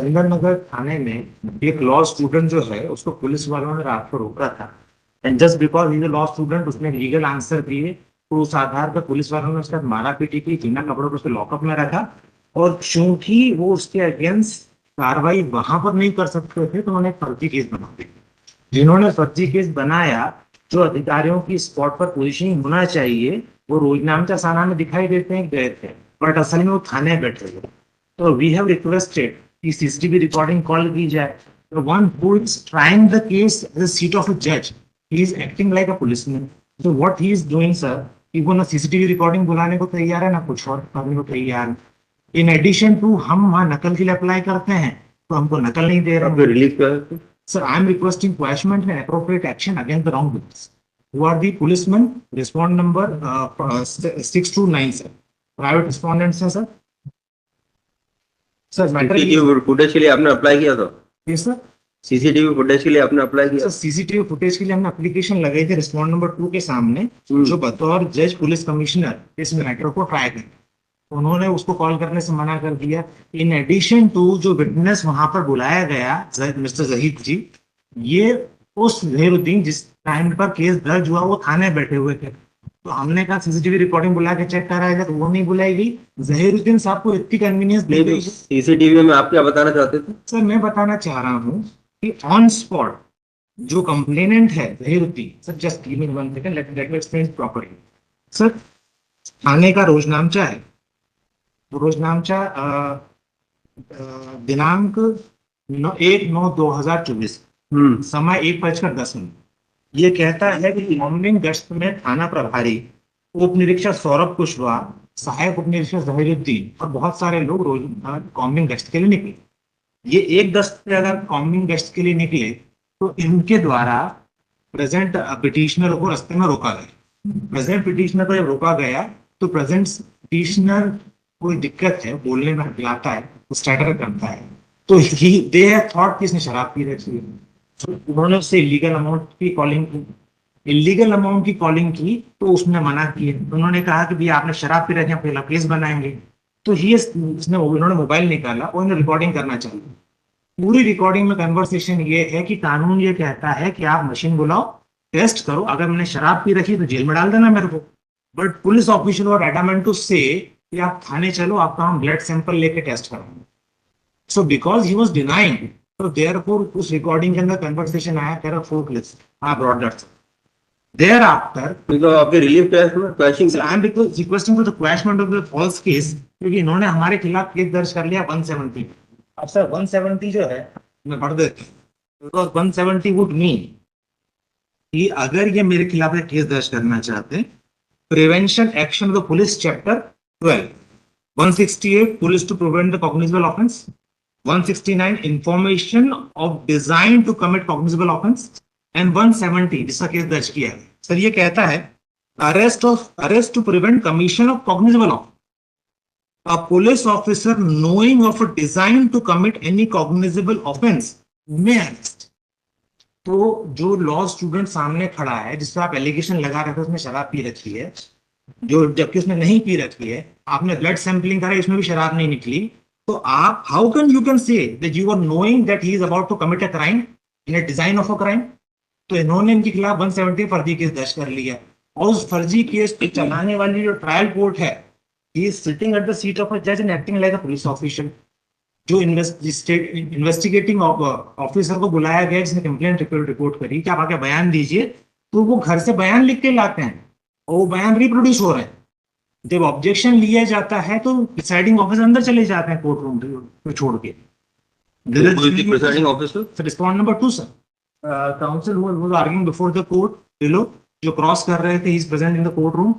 चंदन नगर थाने में एक law student जो है उसको पुलिस वालों ने रात को रोका था। And just because is a law student उसने लीगल आंसर दिए, तो उस आधार पर पुलिस वालों ने उसके साथ मारा पीटी की, बिना कपड़ों को उसको लॉकअप में रखा। और चूंकि वो उसके अगेंस्ट कार्रवाई वहां पर नहीं कर सकते थे, तो उन्होंने एक फर्जी केस बना दिया। जिन्होंने फर्जी केस बनाया, जो अधिकारियों की स्पॉट पर पोजीशनिंग होना चाहिए, वो रोजनामचा थाना में दिखाई देते हैं गए थे, बट असल में वो थाने बैठे हुए। तो वी हैव रिक्वेस्टेड कि सीसीटीवी रिकॉर्डिंग कॉल की जाए। The one who is trying the case at the seat of a judge, he is acting like a policeman. So what he is doing, sir, कि वो ना CCTV recording बुलाने को तैयार है, ना कुछ और करने को तैयार है। इन एडिशन टू हम वहाँ नकल के लिए अप्लाई करते हैं, तो हमको नकल नहीं दे रहे। रिलीफ क्या है? Sir, I am requesting quashment and appropriate action against the wrongdoers. Who are the policemen? Respond number 629, sir. Private respondents हैं, sir. Sir, matter is, CCTV footage के लिए आपने अप्लाई किया था? yes, sir. सीसीटीवी फुटेज के लिए आपने apply किया? सर, सीसीटीवी फुटेज के लिए हमने एप्लीकेशन लगाई थी रिस्पॉन्ड नंबर 2 के सामने, जो बतौर जज पुलिस कमिश्नर इस मैटर को ट्राई कर, उन्होंने उसको कॉल करने से मना कर दिया। इन एडिशन टू जो विटनेस वहां पर बुलाया गया मिस्टर जहीद जी, ये उस जहीरुद्दीन जिस टाइम पर केस दर्ज हुआ वो थाने बैठे हुए थे, तो हमने कहा सीसीटीवी रिकॉर्डिंग बुला के चेक कराएगा, तो वो नहीं बुलाएगी। जहीरुद्दीन साहब को इतनी कन्वीनियंस दी गई। सीसीटीवी में आप क्या बताना चाहते थे? सर, मैं बताना चाह रहा हूँ कि ऑन स्पॉट जो कंप्लेनेंट है Zahiruddin, sir just give me 1 second, let me explain properly. Sir, थाने का रोजनामचा है, रोजनामचा दिनांक 1/9/2024, समय 1:10। ये कहता है कि मॉर्निंग गश्त में थाना प्रभारी उप निरीक्षक सौरभ कुशवाहा, सहायक उप निरीक्षक जहीरुद्दीन और बहुत सारे लोग रोज कॉम्बिंग गश्त के लिए निकले। ये 1:10 पे अगर कॉम्बिंग गश्त के लिए निकले, तो इनके द्वारा प्रेजेंट पिटिशनर को रास्ते में रोका गया। प्रेजेंट पिटिशनर को जब रोका गया, तो प्रेजेंट पिटिशनर कोई दिक्कत है, बोलने में हटलाता है, स्टैटर करता है, तो दे हैव थॉट कि इसने शराब पी रखी है। तो उन्होंने उससे इलीगल अमाउंट की कॉलिंग की, इलीगल अमाउंट की कॉलिंग की, तो उसने मना किया। उन्होंने कहा कि भैया आपने शराब पी रखी है, पहला केस बनाएंगे। तो उन्होंने मोबाइल निकाला और उन्होंने रिकॉर्डिंग करना चाहिए। पूरी रिकॉर्डिंग में कन्वर्सेशन ये है कि कानून ये कहता है कि आप मशीन बुलाओ, टेस्ट करो, अगर मैंने शराब पी रखी तो जेल में डाल देना मेरे को। बट पुलिस ऑफिसर और एडामेंट टू से कि आप थाने चलो, आपका हम ब्लड सैंपल लेके टेस्ट करेंगे। So because he was denying, तो देयरफॉर उस रिकॉर्डिंग के अंदर कन्वर्सेशन आया, कह रहा four clips I brought that. Thereafter, तो आपके रिलीफ क्या है? क्वैशिंग। I am requesting for the quashment of the false case, क्योंकि इन्होंने हमारे खिलाफ केस दर्ज कर लिया 170। अब सर 170 जो है, मैं पढ़ देता हूँ। Because 170 would mean कि अगर ये मेरे खिलाफ एक केस दर्ज करना चाहते हैं, prevention action of the police chapter 12, 168 police to prevent the cognizable offence, 169 information of design to commit cognizable offence, and 170 जिसका केस दर्ज किया है। सर ये कहता है arrest to prevent commission of cognizable offence, a police officer knowing of a design to commit any cognizable offense may arrest। तो जो law student सामने खड़ा है, जिससे आप एलिगेशन लगा रहे थे उसने शराब पी रखी है, जो जबकि उसने नहीं पी रखी है, आपने ब्लड सैंपलिंग करा, इसमें भी शराब नहीं निकली, तो आप how can you can say that you are knowing that he is about to commit a crime in a design of a crime. तो इन्होंने इनके खिलाफ 170 फर्जी केस दर्ज कर लिया, और उस फर्जी केस को चलाने वाली जो ट्रायल कोर्ट है, he is sitting at the seat of a judge and acting like a police official। जो इन्वेस्टिगेटिंग ऑफिसर को बुलाया गया, जिसने कंप्लेंट रिपोर्ट करी कि आप आके बयान दीजिए, तो वो घर से बयान लिख के लाते हैं और वो बयान रिप्रोड्यूस हो रहे हैं। जब ऑब्जेक्शन लिया जाता है तो प्रिसाइडिंग ऑफिसर अंदर चले जाते हैं कोर्ट रूम को छोड़ के। Presiding officer? Respondent number 2 sir, counsel was arguing before the court, जो क्रॉस कर रहे थे, he is present in the court room.